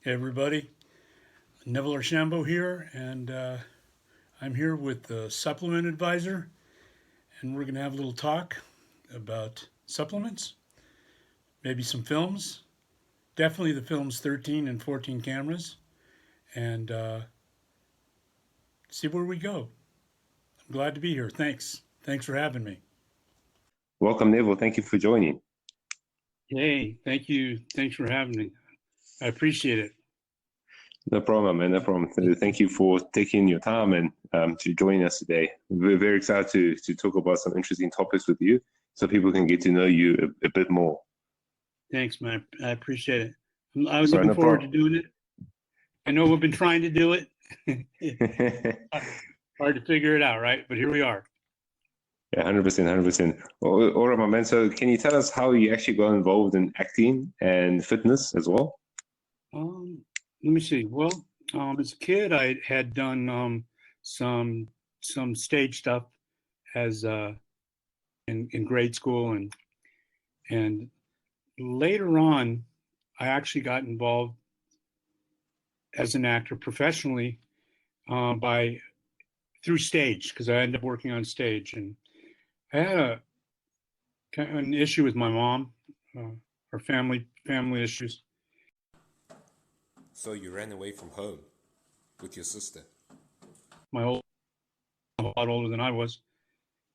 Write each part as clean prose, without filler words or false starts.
Hey everybody, Neville Archambault here, and I'm here with the supplement advisor, and we're going to have a little talk about supplements, maybe some films, definitely the films 13 and 14 cameras, and see where we go. I'm glad to be here. Thanks for having me. Welcome, Neville. Thank you for joining. Hey, thank you. Thanks for having me. I appreciate it. No problem, man. No problem. Thank you for taking your time and to join us today. We're very excited to talk about some interesting topics with you so people can get to know you a bit more. Thanks, man. I appreciate it. I was looking forward to doing it. I know we've been trying to do it. Hard to figure it out, right? But here we are. Yeah, 100%, 100%. All right, my man. So can you tell us how you actually got involved in acting and fitness as well? Let me see. Well, as a kid, I had done some stage stuff as in grade school, and later on, I actually got involved as an actor professionally through stage, because I ended up working on stage, and I had an issue with my mom, her family issues. So you ran away from home with your sister? A lot older than I was,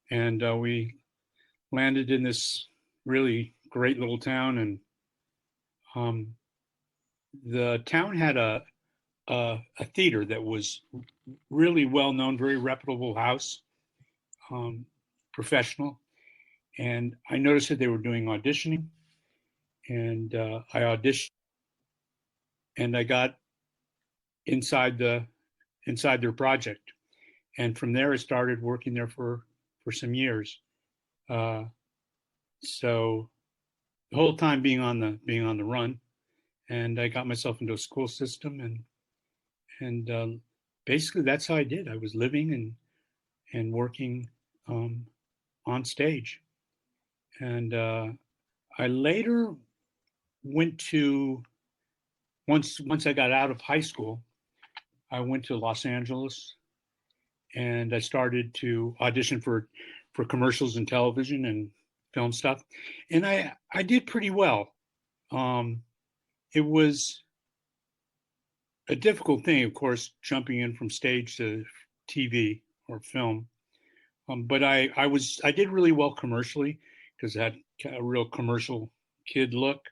and we landed in this really great little town, and the town had a theater that was really well known, very reputable house, professional, and I noticed that they were doing auditioning, and I auditioned, and I got inside their project, and from there I started working there for some years. So the whole time being on the run, and I got myself into a school system, and basically that's how I did. I was living and working on stage, and I later went to once I got out of high school, I went to Los Angeles, and I started to audition for commercials and television and film stuff, and I did pretty well. It was a difficult thing, of course, jumping in from stage to TV or film, but I did really well commercially because I had a real commercial kid look,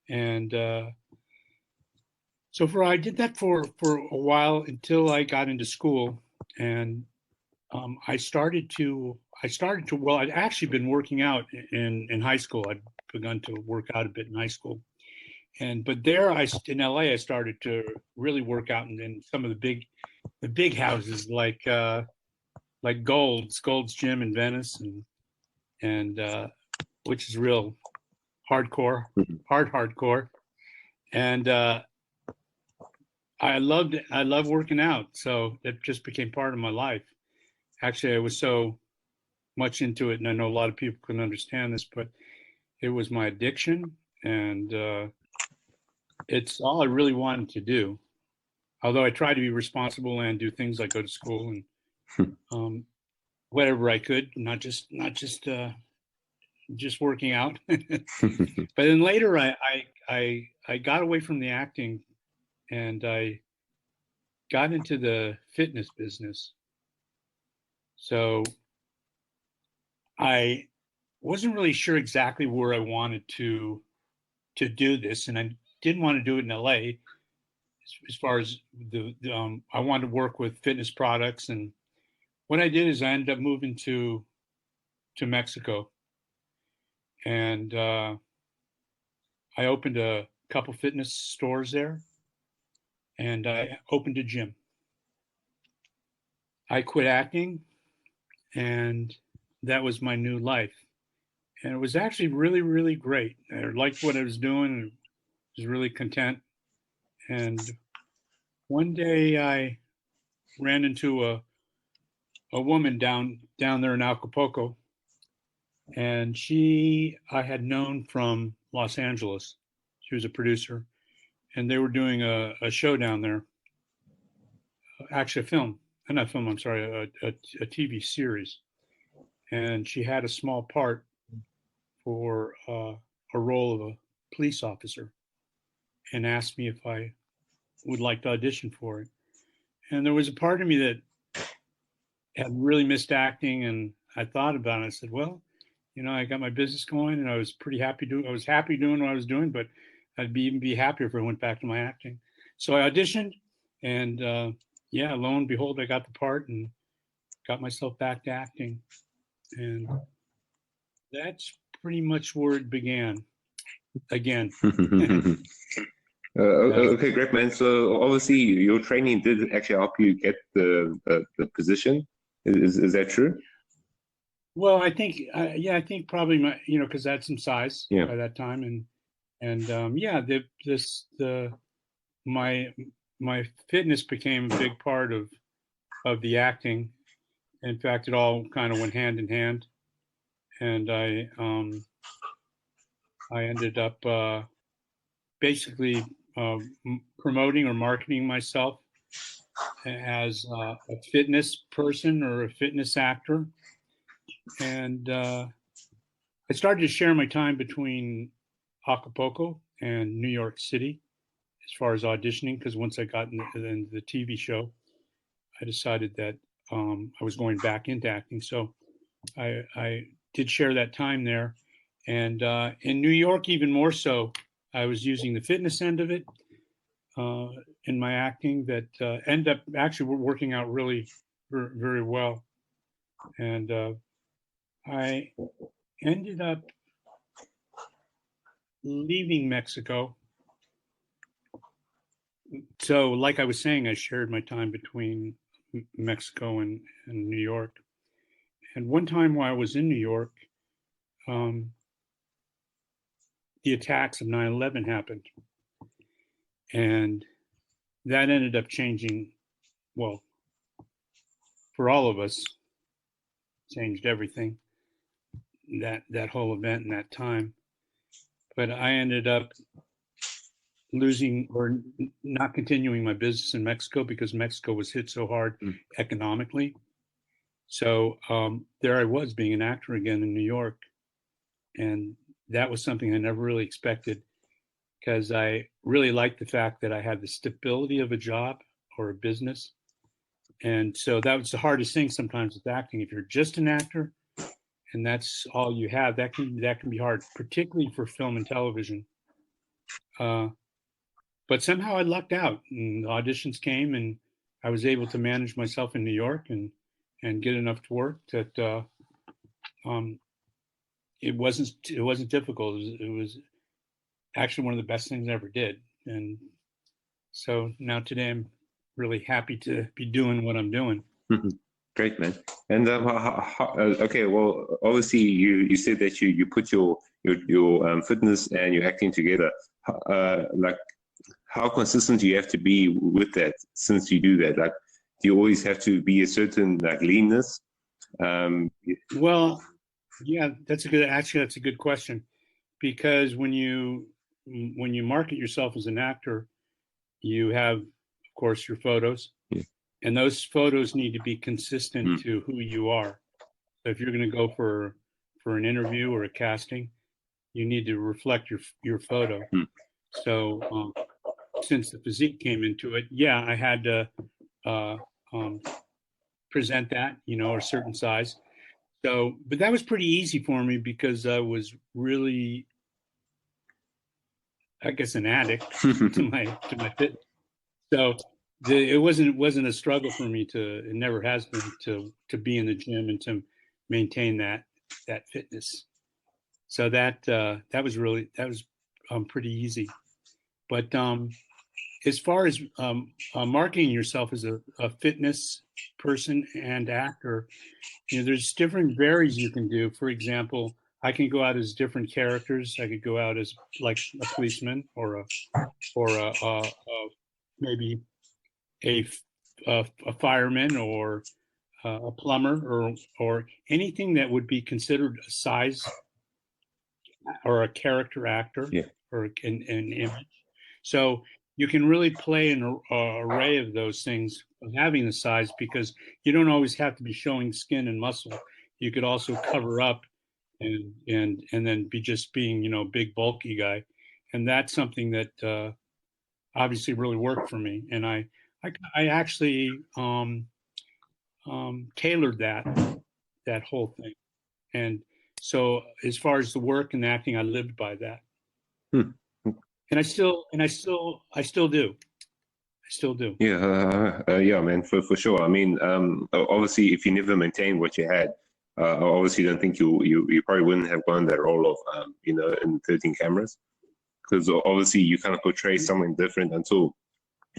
and so I did that for a while until I got into school, and I started to well, I'd actually been working out in high school. I'd begun to work out a bit in high school, but there in LA I started to really work out in some of the big houses like Gold's Gym in Venice, and which is real hardcore, hardcore, and I love working out, so it just became part of my life. Actually, I was so much into it, and I know a lot of people couldn't understand this, but it was my addiction, and it's all I really wanted to do. Although I tried to be responsible and do things like go to school and whatever I could, not just working out. But then later, I got away from the acting, and I got into the fitness business. So I wasn't really sure exactly where I wanted to do this, and I didn't want to do it in LA. As far as I wanted to work with fitness products, and what I did is I ended up moving to Mexico, and I opened a couple fitness stores there, and I opened a gym. I quit acting, and that was my new life. And it was actually really, really great. I liked what I was doing and was really content. And one day I ran into a woman down there in Acapulco, and I had known from Los Angeles. She was a producer, and they were doing a show down there, actually a film, not film, I'm sorry, a TV series. And she had a small part for a role of a police officer and asked me if I would like to audition for it. And there was a part of me that had really missed acting, and I thought about it. I said, well, I got my business going, and I was pretty happy doing. I was happy doing what I was doing, but I'd even be happier if I went back to my acting. So I auditioned, and lo and behold, I got the part and got myself back to acting, and that's pretty much where it began. Again. Okay, great, man. So obviously, your training did actually help you get the position. Is that true? Well, I think, I think probably because I had some size by that time, my fitness became a big part of the acting. In fact, it all kind of went hand in hand, and I ended up basically promoting or marketing myself as a fitness person or a fitness actor. And I started to share my time between Acapulco and New York City as far as auditioning, because once I got in the TV show, I decided that I was going back into acting. So I did share that time there. And in New York, even more so, I was using the fitness end of it in my acting that ended up actually working out really very well. And I ended up leaving Mexico. So like I was saying, I shared my time between Mexico and New York. And one time while I was in New York, the attacks of 9/11 happened. And that ended up changing, well, for all of us, changed everything, that whole event and that time. But I ended up losing or not continuing my business in Mexico because Mexico was hit so hard economically. So there I was being an actor again in New York. And that was something I never really expected, because I really liked the fact that I had the stability of a job or a business. And so that was the hardest thing sometimes with acting. If you're just an actor and that's all you have, that can be hard, particularly for film and television. But somehow I lucked out, and the auditions came, and I was able to manage myself in New York and get enough to work that it wasn't difficult. It was actually one of the best things I ever did. And so now today I'm really happy to be doing what I'm doing. Great, man. And okay, well, obviously you said that you put your fitness and your acting together. Like, how consistent do you have to be with that since you do that? Like, do you always have to be a certain leanness? Well, yeah, that's a good question, because when you market yourself as an actor, you have, of course, your photos, and those photos need to be consistent to who you are. So if you're going to go for an interview or a casting, you need to reflect your photo. So since the physique came into it, I had to present that, a certain size. So, but that was pretty easy for me because I was really, I guess, an addict to my fitness. So it wasn't a struggle for me it never has been to be in the gym and to maintain that fitness. So that was pretty easy. But as far as marketing yourself as a fitness person and actor, there's different varies you can do. For example, I can go out as different characters. I could go out as like a policeman or maybe a fireman or a plumber or anything that would be considered a size or a character actor or an image. So you can really play an array of those things of having the size, because you don't always have to be showing skin and muscle. You could also cover up and then be just being, big bulky guy, and that's something that obviously really worked for me. And I actually tailored that whole thing. And so as far as the work and the acting, I lived by that. And I still do. I still do. Yeah, man, for sure. I mean, obviously, if you never maintained what you had, I obviously don't think you probably wouldn't have gone that role of, in 13 cameras, because obviously you kind of portray something different until,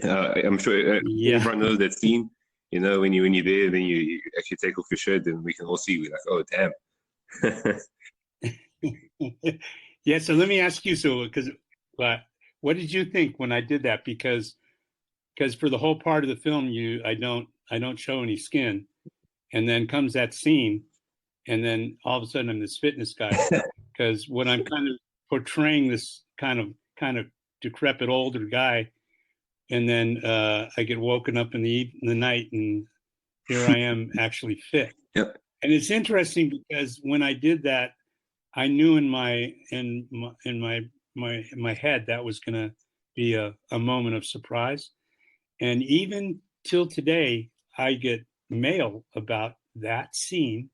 I'm sure everyone knows that scene, when you're there, then you actually take off your shirt and we can all see, we're like, oh, damn. Yeah, so let me ask you, what did you think when I did that? Because for the whole part of the film, I don't show any skin, and then comes that scene, and then all of a sudden I'm this fitness guy, because when I'm kind of portraying this kind of decrepit older guy, and then I get woken up in the night, and here I am actually fit. Yep. And it's interesting because when I did that, I knew in my head that was going to be a moment of surprise. And even till today, I get mail about that scene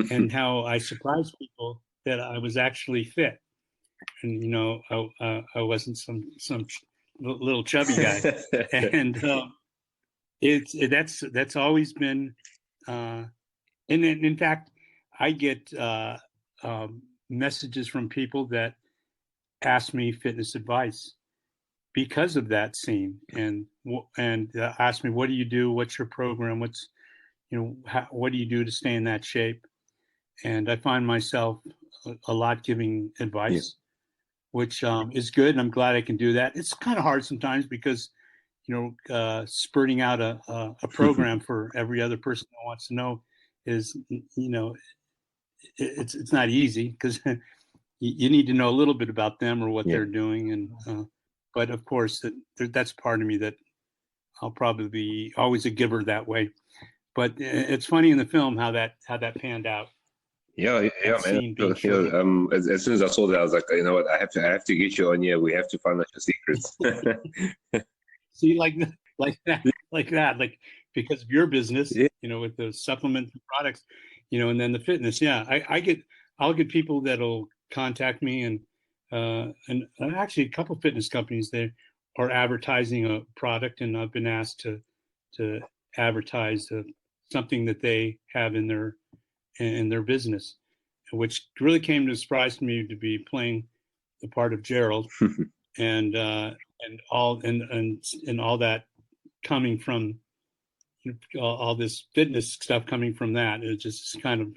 and how I surprised people that I was actually fit. And, I wasn't some little chubby guy. And that's always been, and in fact, I get messages from people that ask me fitness advice because of that scene, and ask me, what do you do? What's your program? What's, what do you do to stay in that shape? And I find myself a lot giving advice, which is good. And I'm glad I can do that. It's kind of hard sometimes because, spurting out a program for every other person that wants to know is, it's not easy, because you need to know a little bit about them or what they're doing. And but of course, that's part of me that I'll probably be always a giver that way. But it's funny in the film how that panned out. Yeah, man. As soon as I saw that, I was like, you know what, I have to get you on here. We have to find out your secrets. See, like that, because of your business, with the supplement products, and then the fitness. Yeah, I'll get people that'll contact me, and actually a couple of fitness companies, they are advertising a product, and I've been asked to advertise something that they have in their business, which really came to surprise me, to be playing the part of Gerald, and all that coming from all this fitness stuff coming from that. It's just kind of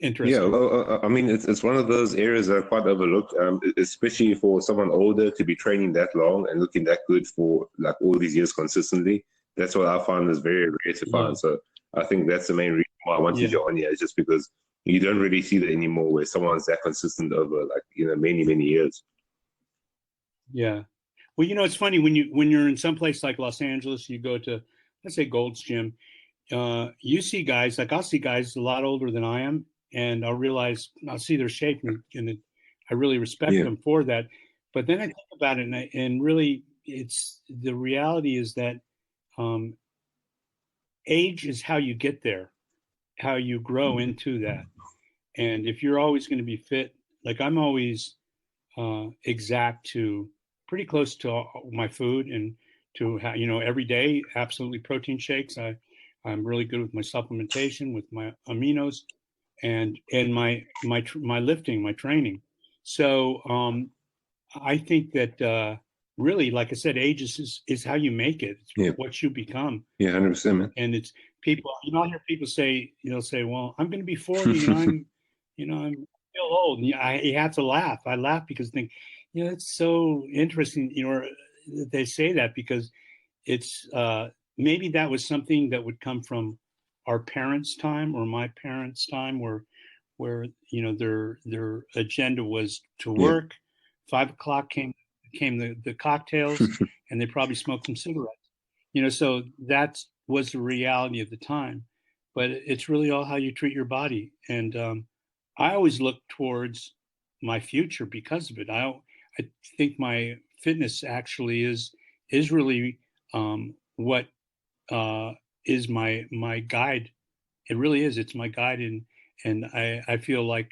interesting. Yeah, well, I mean, it's one of those areas that are quite overlooked, especially for someone older to be training that long and looking that good for like all these years consistently. That's what I find is very rare to find. So I think that's the main reason why I wanted you on here, is just because you don't really see that anymore, where someone's that consistent over many, many years. Yeah. Well, it's funny when you're in some place like Los Angeles, you go to, let's say, Gold's Gym, you see guys, like I'll see guys a lot older than I am, and I'll see their shape, and I really respect them for that. But then I think about it, and really, it's the reality is that age is how you get there, how you grow into that. And if you're always going to be fit, like I'm always exact to pretty close to my food, and to every day, absolutely protein shakes. I'm really good with my supplementation, with my aminos, and my lifting, my training. So I think that really, like I said, age is how you make it. It's what you become. Yeah, 100%, man. And it's people. I hear people say, well, I'm going to be 40, and I'm still old. And you have to laugh. I laugh because I think, it's so interesting, they say that, because it's maybe that was something that would come from our parents' time or my parents' time, where their agenda was to work. 5 o'clock came came the cocktails, and they probably smoked some cigarettes. So that was the reality of the time. But it's really all how you treat your body. And I always look towards my future because of it. I think my fitness actually is really what is my guide. It really is. It's my guide, and I feel like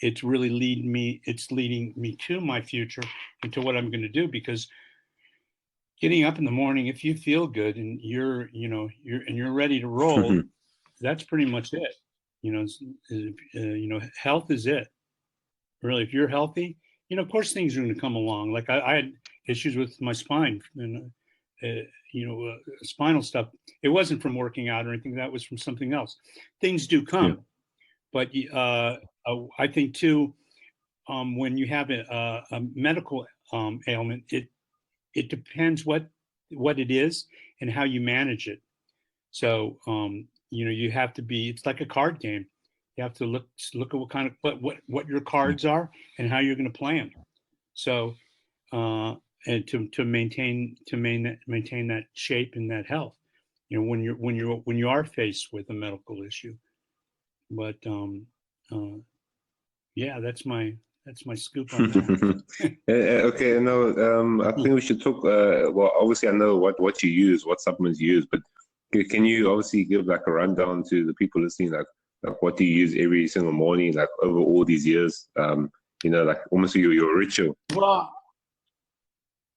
it's really leading me to my future and to what I'm going to do, because getting up in the morning, if you feel good and you're ready to roll, that's pretty much it. Health is it. Really, if you're healthy, of course things are going to come along. Like I had issues with my spine and spinal stuff. It wasn't from working out or anything. That was from something else. Things do come, but I think too, when you have a medical ailment, it depends what it is and how you manage it. So you have to be. It's like a card game. You have to look at what kind of what your cards are and how you're going to play them. So and to maintain that shape and that health, when you are faced with a medical issue. But yeah, that's my scoop on that. Okay, no, I think we should talk. Well, obviously, I know what you use, what supplements you use, but can you obviously give like a rundown to the people listening, like what do you use every single morning, like over all these years? Like almost your ritual. Well,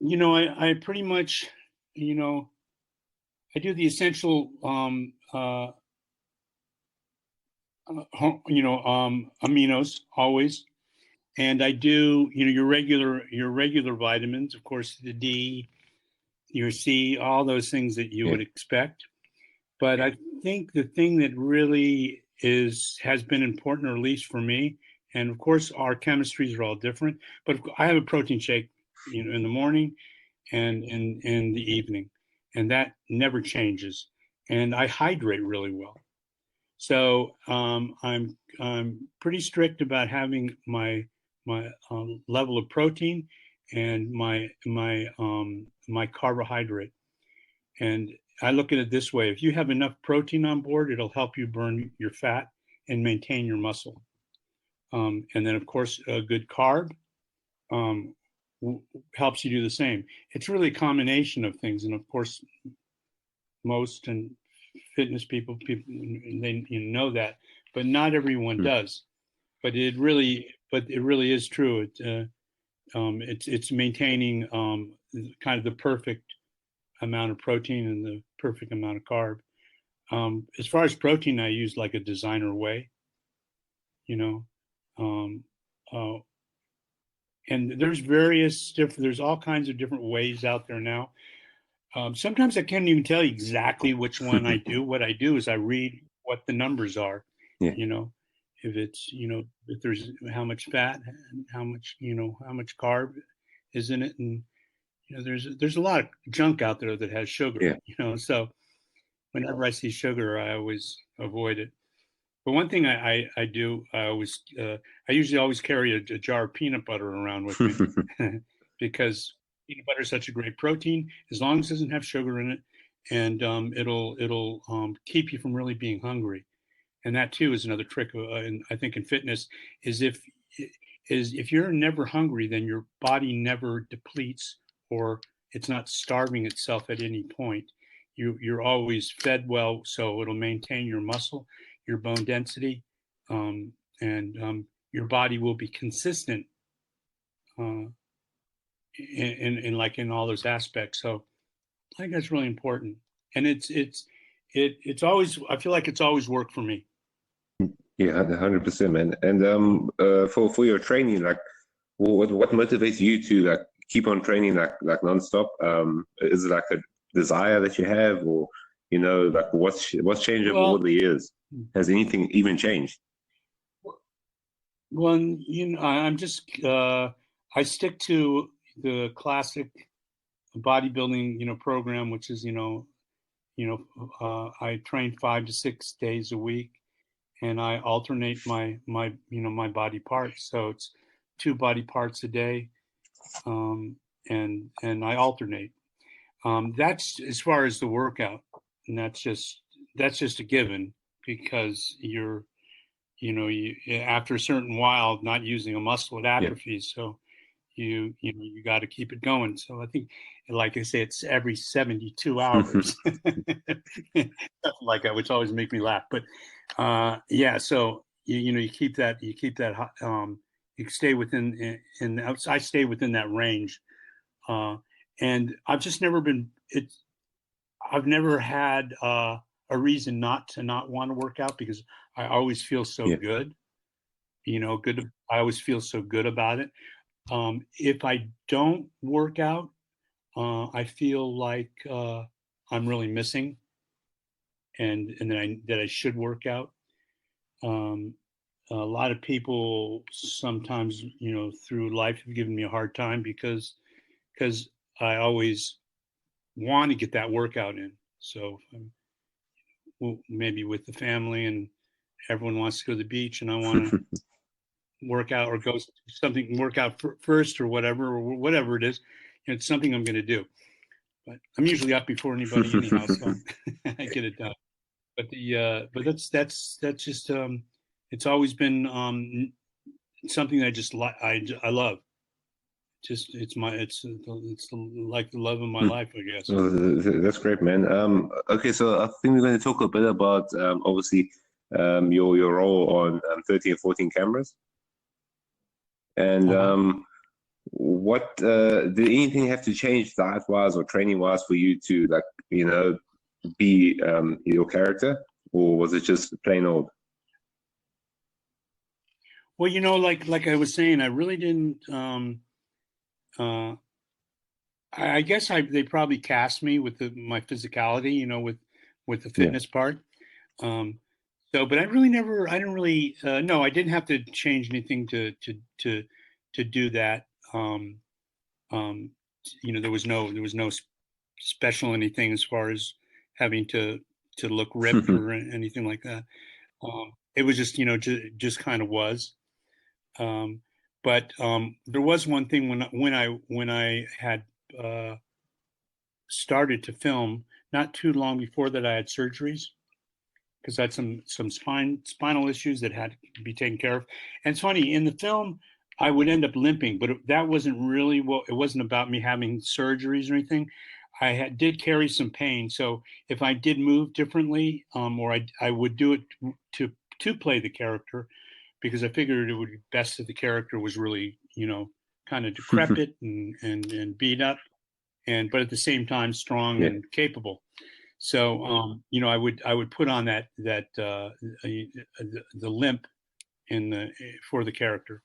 I pretty much, I do the essential, aminos always, and I do, your regular vitamins, of course, the D, your C, all those things that you would expect. But I think the thing that really has been important, or at least for me, and of course our chemistries are all different, but I have a protein shake, in the morning and in the evening, and that never changes. And I hydrate really well. So I'm pretty strict about having my level of protein and my carbohydrate. And I look at it this way: if you have enough protein on board, it'll help you burn your fat and maintain your muscle. And then, of course, a good carb helps you do the same. It's really a combination of things. And of course, most and fitness people they know that, but not everyone does. But it really is true. It's maintaining kind of the perfect amount of protein and the perfect amount of carb. As far as protein, I use like a designer whey, and there's all kinds of different ways out there now. Sometimes I can't even tell you exactly which one I do. What I do is I read what the numbers are, if it's, if there's how much fat and how much carb is in it. And, there's a lot of junk out there that has sugar, so whenever I see sugar, I always avoid it. But one thing I do, I usually always carry a jar of peanut butter around with me because peanut butter is such a great protein, as long as it doesn't have sugar in it, and it'll keep you from really being hungry. And that too is another trick. And I think in fitness is if you're never hungry, then your body never depletes, or it's not starving itself at any point. You're always fed well, so it'll maintain your muscle, your bone density, and your body will be consistent in all those aspects. So I think that's really important, and it's always, I feel like it's always worked for me. Yeah, 100%, man. And for your training, like what motivates you to like keep on training like nonstop? Is it like a desire that you have, or like what's changed over all the years? Has anything even changed? Well, I'm just I stick to the classic bodybuilding program, which is I train 5 to 6 days a week, and I alternate my body parts. So it's 2 body parts a day, and I alternate. That's as far as the workout, and that's just a given, because you after a certain while not using a muscle, it atrophies. So you got to keep it going. So I think, like I say, it's every 72 hours. Like that, which always make me laugh. But so you keep that you stay within I stay within that range. And I've just never been I've never had a reason not want to work out, because I always feel so good. Good. I always feel so good about it. If I don't work out, I feel like I'm really missing, and that I should work out. A lot of people sometimes, through life, have given me a hard time because I always want to get that workout in. So maybe with the family and everyone wants to go to the beach, and I want to work out or work out first or whatever it is. It's something I'm going to do. But I'm usually up before anybody anyhow, so I get it done. But that's just it's always been something that I just I love. Just it's like the love of my life, I guess. That's great, man. Okay, so I think we're going to talk a bit about obviously your role on 13 and 14 cameras, and what did anything have to change diet wise or training wise for you to be your character, or was it just plain old? Well, like I was saying, I really didn't. I guess they probably cast me with my physicality, with the fitness part. But I didn't really, no, I didn't have to change anything to do that. There was no special anything as far as having to look ripped or anything like that. It was just, just kind of was. But there was one thing when I had started to film, not too long before that, I had surgeries, because I had some spinal issues that had to be taken care of. And it's funny, in the film, I would end up limping, but that wasn't really it wasn't about me having surgeries or anything. I did carry some pain, so if I did move differently, or I would do it to play the character, because I figured it would be best if the character was really, kind of decrepit and beat up, but at the same time strong and capable. So I would put on the limp for the character,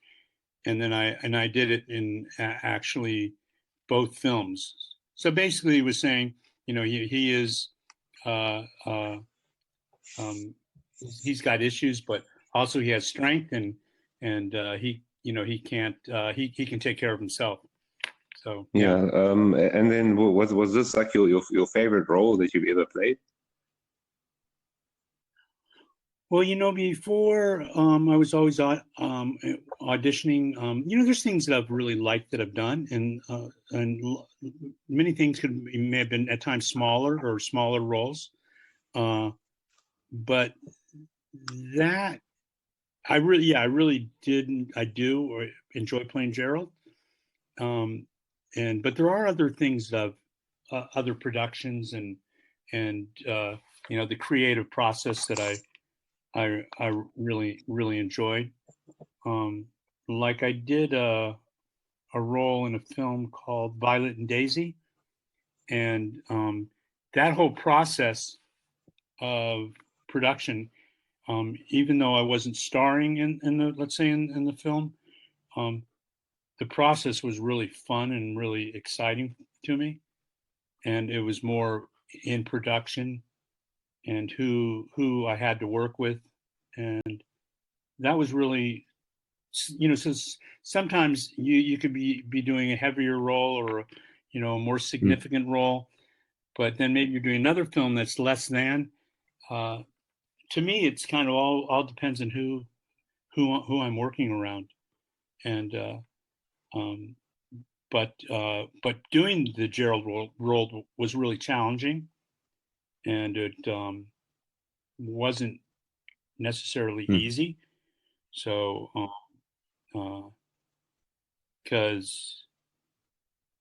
and then I did it in actually both films. So basically, he was saying, he is he's got issues, but also he has strength, and he can take care of himself. So and then was this like your favorite role that you've ever played? Well, before I was always auditioning. There's things that I've really liked that I've done, and many things may have been at times smaller roles, but that I really did. I do enjoy playing Gerald, but there are other things of other productions and the creative process that I really enjoyed. Like I did a role in a film called Violet and Daisy, and that whole process of production, even though I wasn't starring in the, let's say, in the film, the process was really fun and really exciting to me, and it was more in production and who I had to work with, and that was really, since sometimes you could be doing a heavier role or a more significant role, but then maybe you're doing another film that's less than. To me, it's kind of all depends on who I'm working around, and but doing the Gerald role was really challenging, and it wasn't necessarily easy. So, because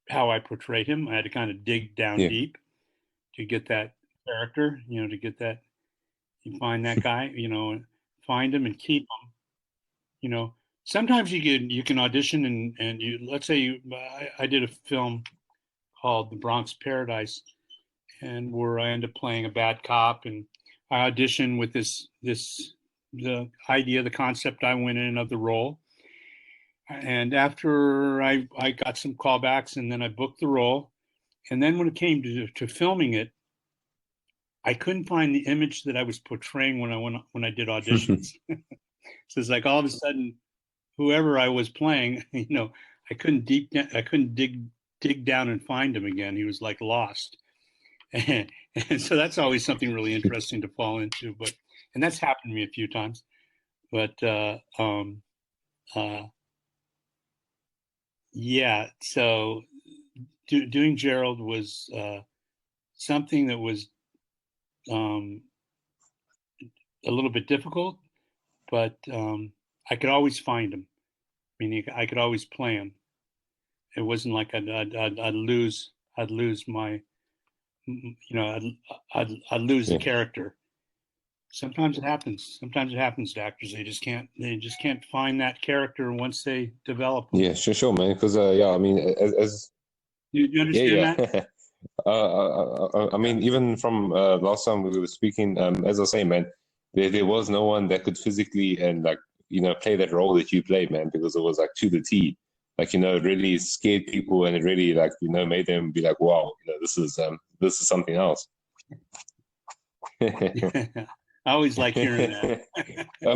how I portrayed him, I had to kind of dig down deep to get that character, to get that, you find that guy, find him and keep him. Sometimes you can audition and you, let's say I did a film called The Bronx Paradise, and where I end up playing a bad cop, and I auditioned with the idea, the concept I went in of the role. And after I got some callbacks, and then I booked the role. And then when it came to filming it, I couldn't find the image that I was portraying when I did auditions. So it's like all of a sudden, whoever I was playing, I couldn't dig down and find him again. He was like lost. And so that's always something really interesting to fall into. And that's happened to me a few times. But yeah, so doing Gerald was something that was a little bit difficult, but I could always find him. Meaning, I could always play him. It wasn't like I'd lose my, I'd lose the character. Sometimes it happens. Sometimes it happens to actors. They just can't find that character once they develop them. Yeah, sure, man. Because I mean, as you understand that? I mean, even from last time we were speaking, as I was saying, man, there was no one that could physically and play that role that you played, man, because it was like to the T. Like, it really scared people, and it really made them be like, wow, this is something else. I always like hearing that. How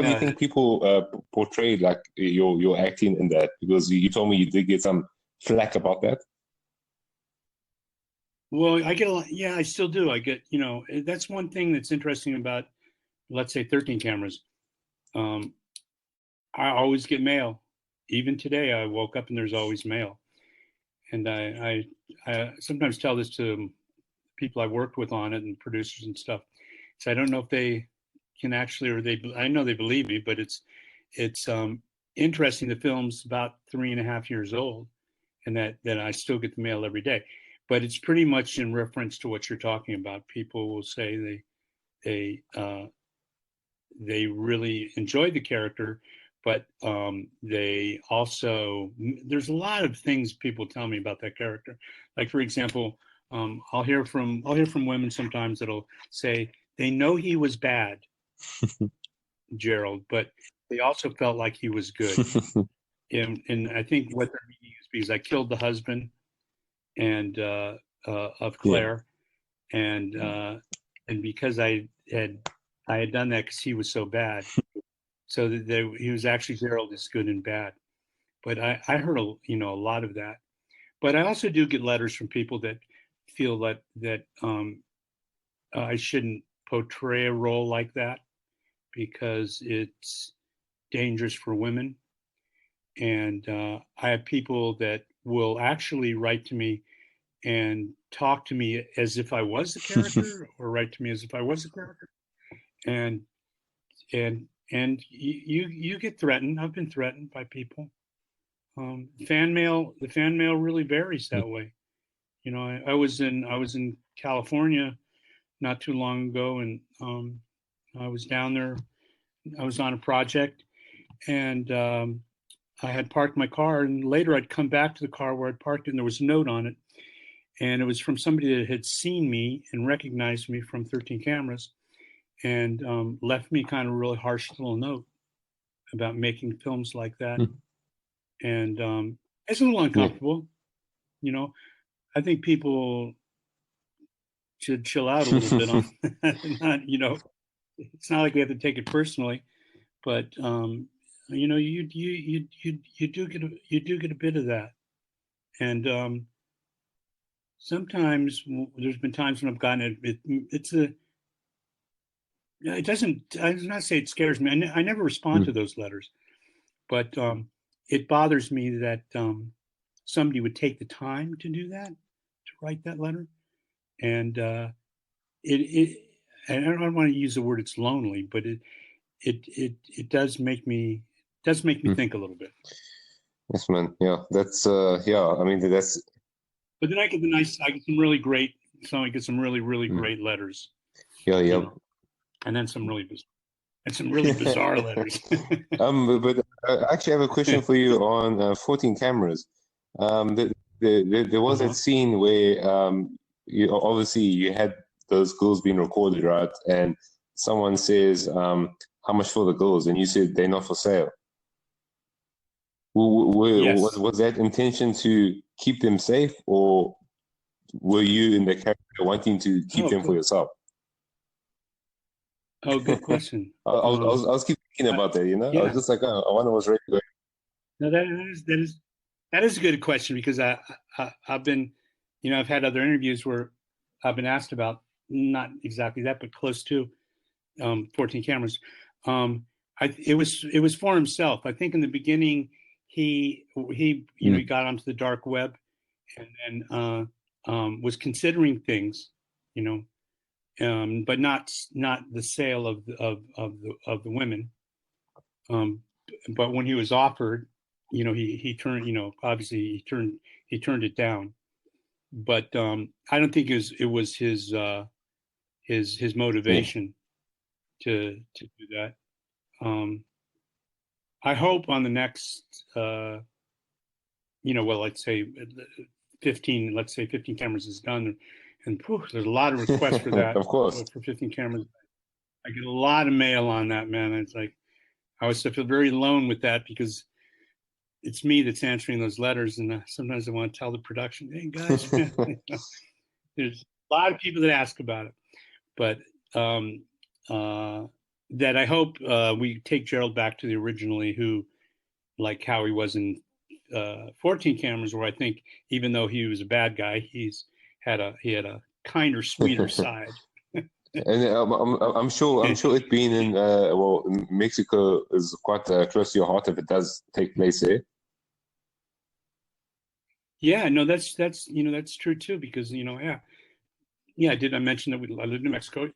do you think people portray your acting in that? Because you told me you did get some flack about that. Well, I get a lot. Yeah, I still do. I get, that's one thing that's interesting about, let's say, 13 cameras. I always get mail. Even today, I woke up and there's always mail. And I sometimes tell this to people I worked with on it and producers and stuff. So I don't know if they can actually, I know they believe me, but it's interesting. The film's about 3.5 years old, and that I still get the mail every day. But it's pretty much in reference to what you're talking about. People will say they really enjoyed the character, but they also, there's a lot of things people tell me about that character. Like, for example, I'll hear from women sometimes that'll say they know he was bad, Gerald, but they also felt like he was good. And I think what they're meaning is because I killed the husband and of Claire, and because I had done that because he was so bad, so that he was actually, Gerald is good and bad. But I heard a lot of that. But I also do get letters from people that feel that I shouldn't portray a role like that because it's dangerous for women. And I have people that will actually write to me and talk to me as if I was the character, or write to me as if I was the character. And you get threatened. I've been threatened by people. The fan mail really varies that way. I was in California not too long ago, and I was down there. I was on a project, and I had parked my car, and later I'd come back to the car where I'd parked it, and there was a note on it. And it was from somebody that had seen me and recognized me from 13 cameras, and left me kind of a really harsh little note about making films like that. And it's a little uncomfortable. I think people should chill out a little bit on not, it's not like we have to take it personally, but you do get a bit of that. And sometimes there's been times when I've gotten it doesn't, I do not say it scares me. I never respond to those letters, but it bothers me that somebody would take the time to do that, to write that letter. And and I don't want to use the word it's lonely, but it does make me think a little bit. Yes, man. Yeah, that's yeah. I mean, that's. But then I get some really great. So I get some really great letters. Yeah, yeah. You know, and then some really bizarre letters. But I actually have a question for you on 14 cameras. There was that scene where you obviously you had those girls being recorded, right? And someone says, "How much for the girls?" And you said they're not for sale. Yes. Was that intention to keep them safe, or were you in the character wanting to keep them for yourself? Oh, good question. I was keep thinking about that. Yeah. I was just like, I wonder what's ready. No, that is a good question, because I've been, I've had other interviews where I've been asked about not exactly that, but close to 14 cameras. It was for himself. I think in the beginning he he got onto the dark web, and then was considering things, but not the sale of the women. But when he was offered, he turned, obviously he turned it down. But I don't think it was his motivation to do that. I hope on the next, let's say 15 cameras is done, and there's a lot of requests for that. Of course. For 15 cameras, I get a lot of mail on that, man. It's like I feel very alone with that, because it's me that's answering those letters, and sometimes I want to tell the production, "Hey guys, man, there's a lot of people that ask about it." But that I hope we take Gerald back to the originally, who, like how he was in 14 cameras, where I think even though he was a bad guy, he had a kinder, sweeter side. And I'm sure it being in Mexico is quite close to your heart if it does take place there. Yeah, no, that's true too, because I mention that I lived in Mexico,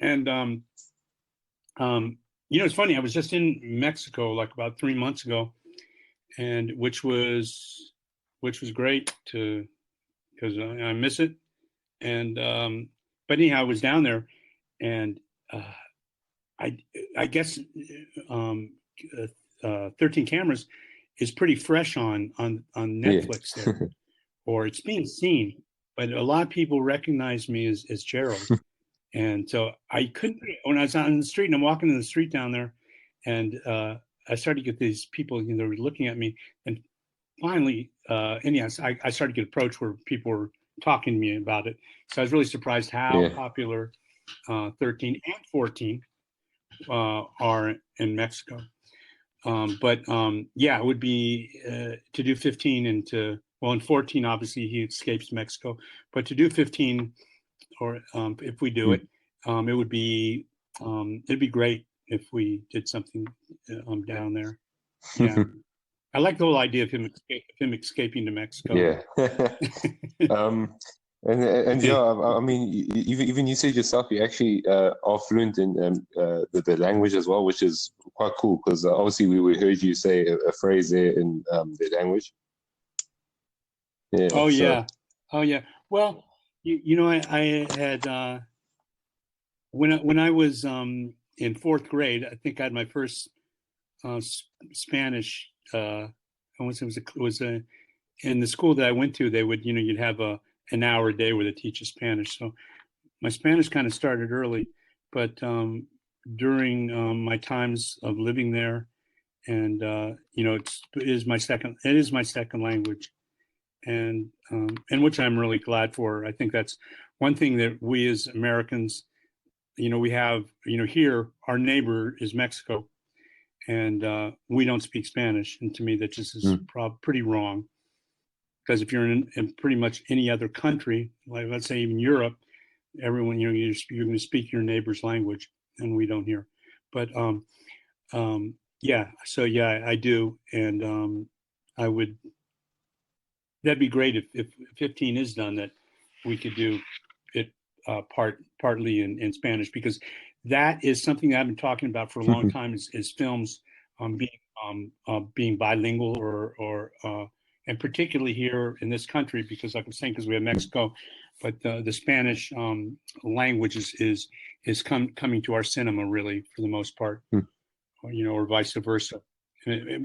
and it's funny. I was just in Mexico like about 3 months ago, and which was great because I miss it. And but anyhow, I was down there, and I guess 13 cameras is pretty fresh on Netflix there, or it's being seen. But a lot of people recognize me as Gerald. And so I couldn't, when I was on the street and I'm walking in the street down there, and I started to get these people, they were looking at me, and finally, I started to get approached where people were talking to me about it. So I was really surprised how popular 13 and 14 are in Mexico. But it would be to do 15 and in 14, obviously he escapes Mexico, but to do 15, or if we do it, it would be it'd be great if we did something down there. Yeah, I like the whole idea of him escaping to Mexico. Yeah. And I mean, even you said yourself, you actually are fluent in the language as well, which is quite cool, because obviously we heard you say a phrase there in the language. Yeah. Oh yeah. Well, I had when I was in fourth grade, I think I had my first Spanish. It was in the school that I went to. They would, you'd have an hour a day where they teach you Spanish. So my Spanish kind of started early, but during my times of living there, and it is my second language, and which I'm really glad for. I think that's one thing that we as Americans, we have, here our neighbor is Mexico, and we don't speak Spanish, and to me that just is pretty wrong. Because if you're in pretty much any other country, like let's say even Europe, everyone, you're going to speak your neighbor's language, and we don't here. But I do, and I would. That'd be great if 15 is done, that we could do it partly in Spanish, because that is something that I've been talking about for a long time. Is films being bilingual, or and particularly here in this country, because like I'm saying, because we have Mexico, but the Spanish language is coming to our cinema, really, for the most part, or vice versa,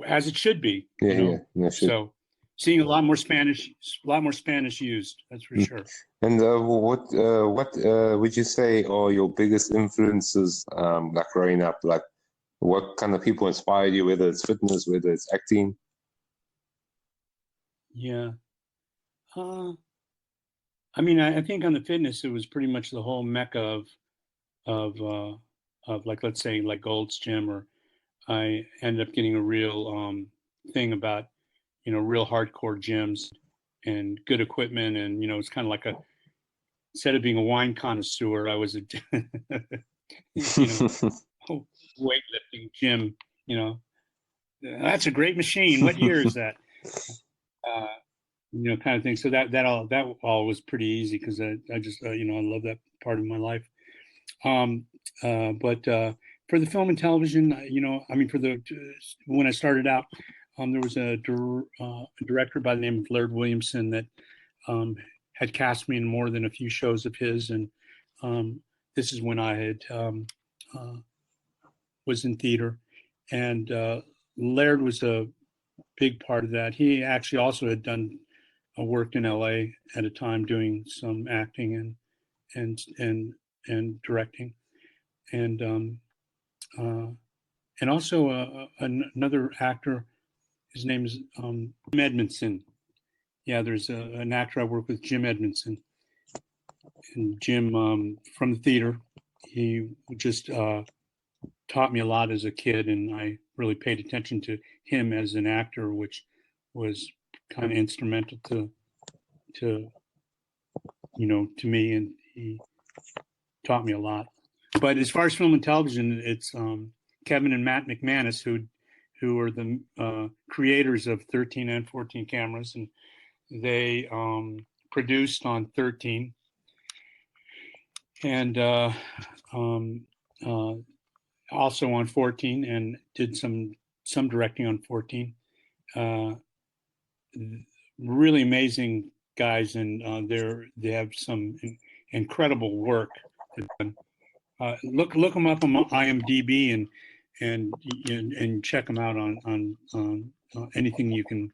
as it should be. So seeing a lot more Spanish used, that's for sure. And what would you say are your biggest influences, like growing up? Like, what kind of people inspired you, whether it's fitness, whether it's acting? Yeah. I mean, I think on the fitness, it was pretty much the whole mecca of like, let's say, like Gold's Gym, or I ended up getting a real thing about, real hardcore gyms and good equipment. And, it's kind of like instead of being a wine connoisseur, I was a, weightlifting gym, that's a great machine. What year is that? Kind of thing. So that all was pretty easy, because I just, I love that part of my life. But for the film and television, when I started out, there was a director by the name of Laird Williamson that had cast me in more than a few shows of his, and this is when I had was in theater, and Laird was a big part of that. He actually also had done worked in LA at a time doing some acting and directing, and also another actor. His name is Jim Edmondson. Yeah, there's an actor I work with, Jim Edmondson, and Jim from the theater. He just taught me a lot as a kid, and I really paid attention to him as an actor, which was kind of instrumental to me, and he taught me a lot. But as far as film and television, it's Kevin and Matt McManus, who are the creators of 13 and 14 cameras, and they produced on 13, and also on 14, and did some directing on 14. Really amazing guys, and they have some incredible work. Look them up on IMDb and check them out on anything you can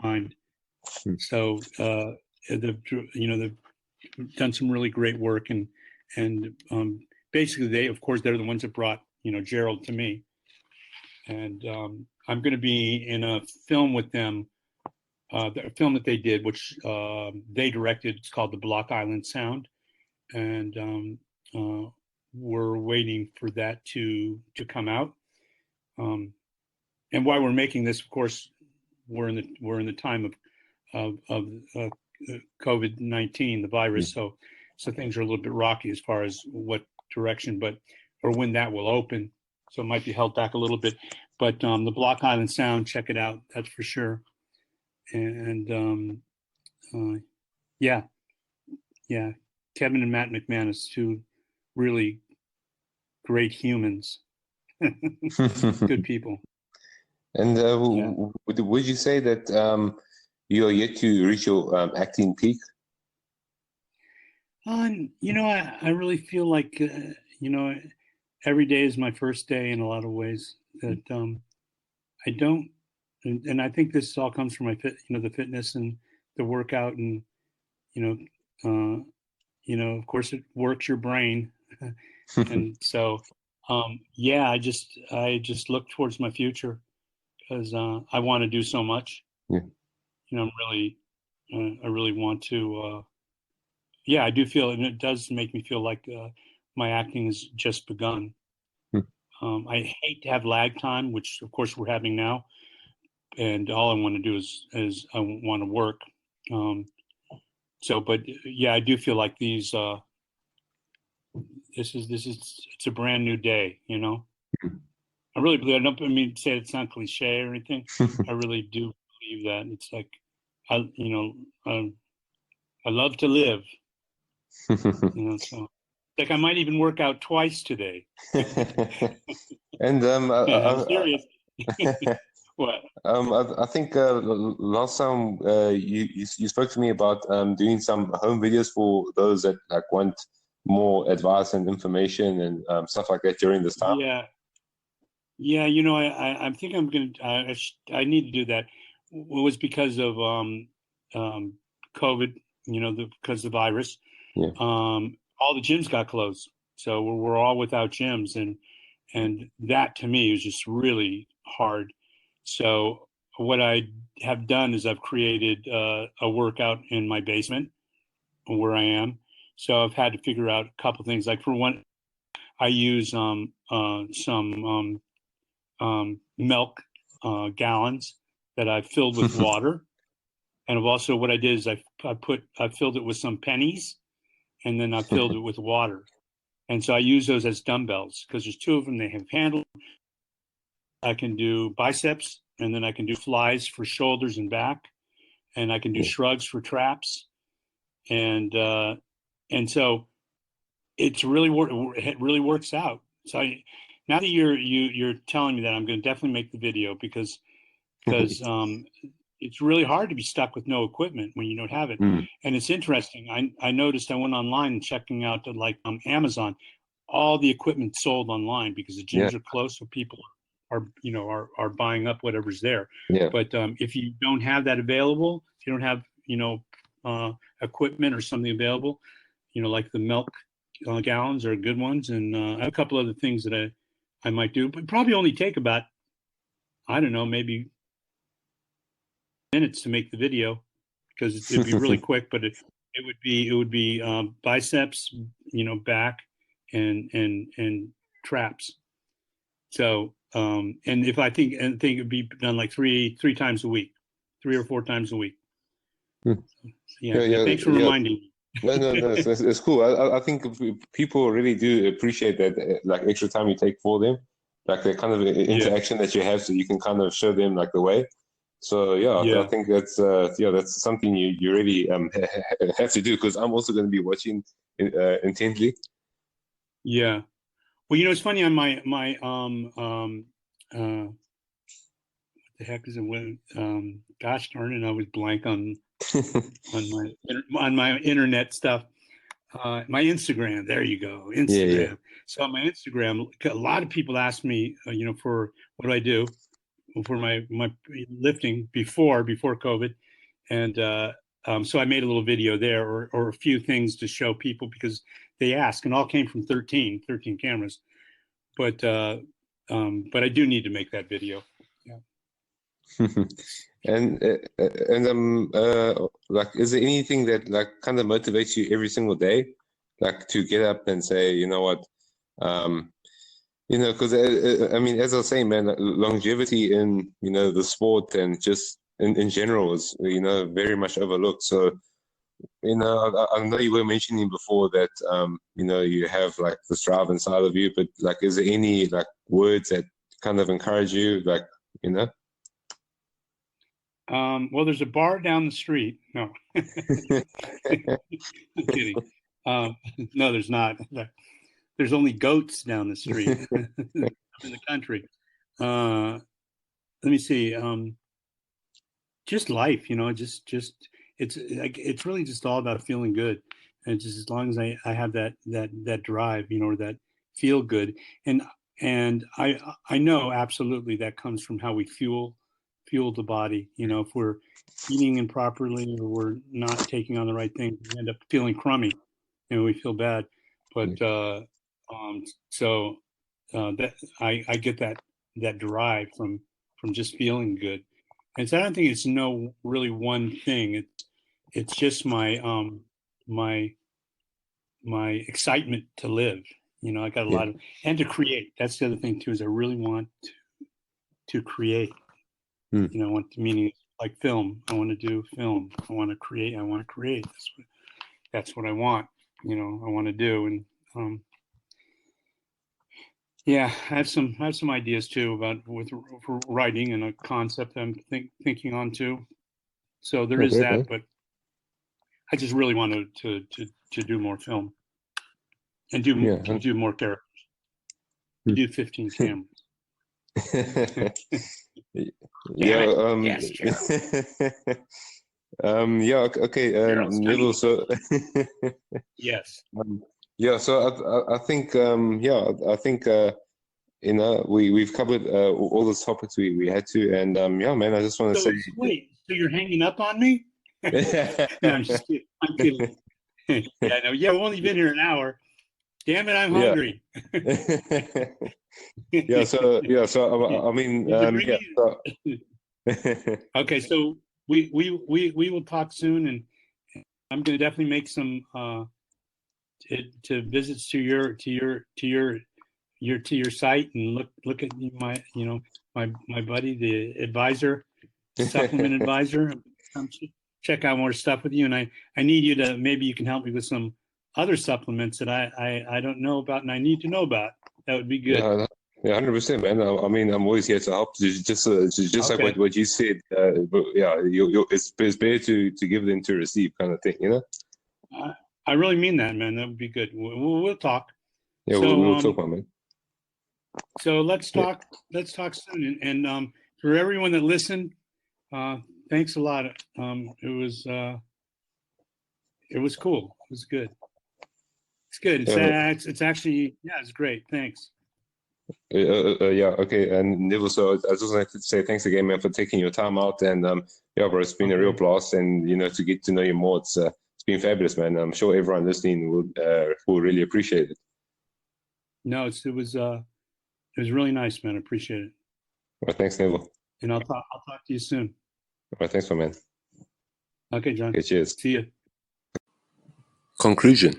find. So they've done some really great work, and basically they're the ones that brought Gerald to me, and I'm going to be in a film with them, the film that they did, which they directed. It's called The Block Island Sound, and we're waiting for that to come out. And while we're making this, of course, we're in the time of COVID-19, the virus. So things are a little bit rocky as far as what direction, or when that will open. So it might be held back a little bit. But the Block Island Sound, check it out. That's for sure. And yeah, Kevin and Matt McManus, two really great humans, good people. And would you say that you're yet to reach your acting peak? I really feel like every day is my first day in a lot of ways. That I don't, and I think this all comes from the fitness and the workout, and of course it works your brain, and so I just look towards my future, because I want to do so much. Yeah. I really want to. I do feel, and it does make me feel like my acting has just begun. I hate to have lag time, which of course we're having now, and all I want to do is I want to work. I do feel like these. It's a brand new day. I really believe. I don't mean to say it's not cliche or anything. I really do believe that. It's like, I love to live, so like I might even work out twice today. And I'm serious. What? I think last time you spoke to me about doing some home videos for those that like want more advice and information and stuff like that during this time. Yeah. I think I'm gonna. I need to do that. It was because of COVID. Because of the virus. Yeah. All the gyms got closed, so we're all without gyms, and that to me is just really hard. So what I have done is I've created a workout in my basement where I am. So I've had to figure out a couple things. Like for one, I use some milk gallons that I've filled with water, and I've also what I did is I filled it with some pennies, and then I filled it with water, and so I use those as dumbbells because there's two of them. They have handles. I can do biceps, and then I can do flies for shoulders and back, and I can do shrugs for traps, and so it really works out. So now that you're telling me that, I'm going to definitely make the video because it's really hard to be stuck with no equipment when you don't have it. And it's interesting. I noticed I went online and checking out Amazon, all the equipment sold online because the gyms are closed, so people are buying up whatever's there. Yeah. But if you don't have that available, if you don't have equipment or something available, like the milk gallons are good ones, and I have a couple other things that I might do, but probably only take about, I don't know, maybe minutes to make the video because it'd be really quick. But it would be biceps, back, and traps. So and if I think it'd be done like three times a week, 3 or 4 times a week. Yeah. Thanks for reminding me. No, it's cool. I think people really do appreciate that, like extra time you take for them, like the kind of interaction that you have, so you can kind of show them like the way. So I think that's that's something you really have to do, because I'm also going to be watching intently. Yeah. Well, it's funny on my what the heck is it? Gosh darn it, I was blank on my internet stuff. My Instagram. There you go, Instagram. Yeah. So on my Instagram, a lot of people ask me, for what do I do for my lifting before COVID, and so I made a little video there, or a few things to show people because they ask, and all came from 13 cameras. But I do need to make that video. Yeah. And like, is there anything that like kind of motivates you every single day, like to get up and say, you know what, because I mean, as I was saying, man, longevity in the sport and just in general is very much overlooked. So I know you were mentioning before that you have like this drive inside of you, but like, is there any like words that kind of encourage you, like Well, there's a bar down the street. No, I'm kidding. No, there's not. There's only goats down the street in the country. Let me see. Just life, just it's really just all about feeling good, and just as long as I have that drive, or that feel good, and I know absolutely that comes from how we fuel the body. If we're eating improperly or we're not taking on the right thing, we end up feeling crummy, we feel bad. But so that I get that drive from just feeling good. And so I don't think it's no really one thing. It's just my my excitement to live. I got a lot of, and to create. That's the other thing too, is I really want to create. I want the meaning, like film. I want to do film. I want to create. That's what I want. I want to do. And Yeah, I have some ideas too about for writing and a concept I'm thinking on too. So there Oh, is great, man. that, but I just really want to do more film and Yeah. do more characters. To do 15 cameras. Yeah. Damn it! Yes, Gerald. Yeah. Okay. Gerald's Neville. coming. So. Yes. Yeah. So I think. Yeah. I think. We've covered all the topics we had to, and yeah, man. I just want to So say. wait, so you're hanging up on me? No, I'm just kidding. I'm kidding. Yeah, no, yeah, we've only been here an hour. Damn it, I'm Yeah. hungry. Yeah. So I mean. Did you bring Yeah. me? Okay, so we will talk soon, and I'm going to definitely make some to visits to your site and look at my buddy, the advisor, supplement advisor. Come check out more stuff with you, and I need you to, maybe you can help me with some other supplements that I don't know about and I need to know about. That would be good. Yeah. Yeah, 100%, man. I mean, I'm always here to help. Just Okay. like what you said. But yeah, it's better to give than to receive, kind of thing, you know. I really mean that, man. That would be good. We'll talk. Yeah, So, we'll talk, my man. So let's talk. Let's talk soon. And for everyone that listened, thanks a lot. It was cool. It was good. It's good. It's actually, yeah, it's great. Thanks. Yeah, okay. And Neville, so I just wanted to say thanks again, man, for taking your time out. And yeah, bro, it's been a real blast. And to get to know you more, it's been fabulous, man. I'm sure everyone listening will really appreciate it. No, it was really nice, man. I appreciate it. Well, thanks, Neville. And I'll talk to you soon. All right, thanks, my man. Okay, John. Okay, cheers. See you. Conclusion.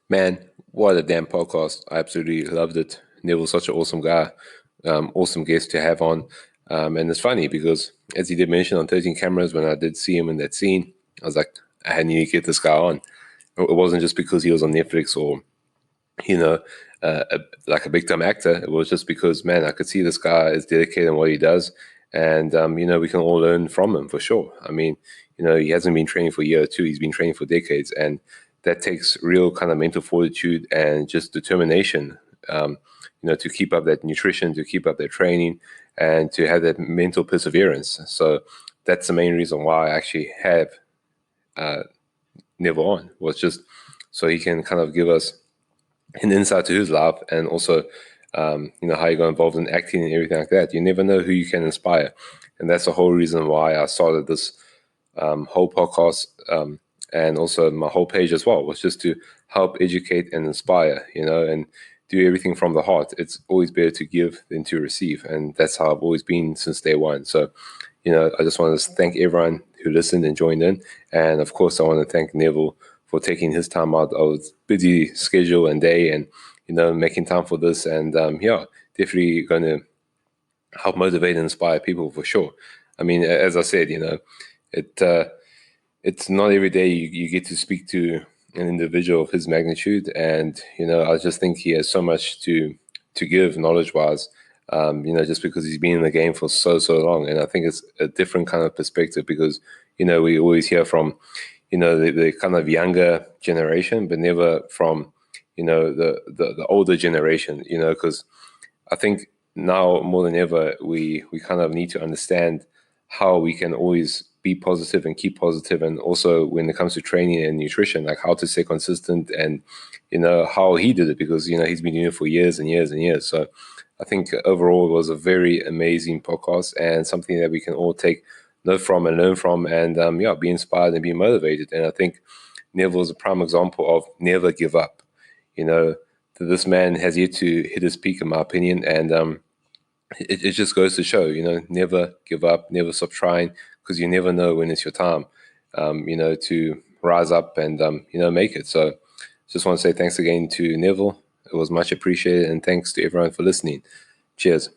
Man, what a damn podcast. I absolutely loved it. Neville's such an awesome guy. Awesome guest to have on. And it's funny because, as he did mention on 13 Cameras, when I did see him in that scene, I was like, I need to get this guy on. It wasn't just because he was on Netflix or, like a big time actor. It was just because, man, I could see this guy is dedicated in what he does. And, we can all learn from him for sure. I mean, he hasn't been training for a year or two. He's been training for decades. And that takes real kind of mental fortitude and just determination, to keep up that nutrition, to keep up that training, and to have that mental perseverance. So that's the main reason why I actually have Neville on, was just so he can kind of give us an insight to his life, and also, how you got involved in acting and everything like that. You never know who you can inspire. And that's the whole reason why I started this whole podcast, and also my whole page as well, was just to help educate and inspire, and do everything from the heart. It's always better to give than to receive. And that's how I've always been since day one. So, I just want to thank everyone who listened and joined in. And of course, I want to thank Neville for taking his time out of his busy schedule and day, and, making time for this. And definitely going to help motivate and inspire people for sure. I mean, as I said, it's not every day you get to speak to an individual of his magnitude, and I just think he has so much to give knowledge-wise. Just because he's been in the game for so long, and I think it's a different kind of perspective, because we always hear from the kind of younger generation, but never from the older generation. Because I think now more than ever we kind of need to understand how we can always be positive and keep positive, and also when it comes to training and nutrition, like how to stay consistent, and how he did it, because he's been doing it for years and years and years. So I think overall it was a very amazing podcast, and something that we can all take note from and learn from, and be inspired and be motivated. And I think Neville is a prime example of never give up. This man has yet to hit his peak, in my opinion, and it just goes to show, never give up, never stop trying, because you never know when it's your time, to rise up and, make it. So just want to say thanks again to Neville. It was much appreciated, and thanks to everyone for listening. Cheers.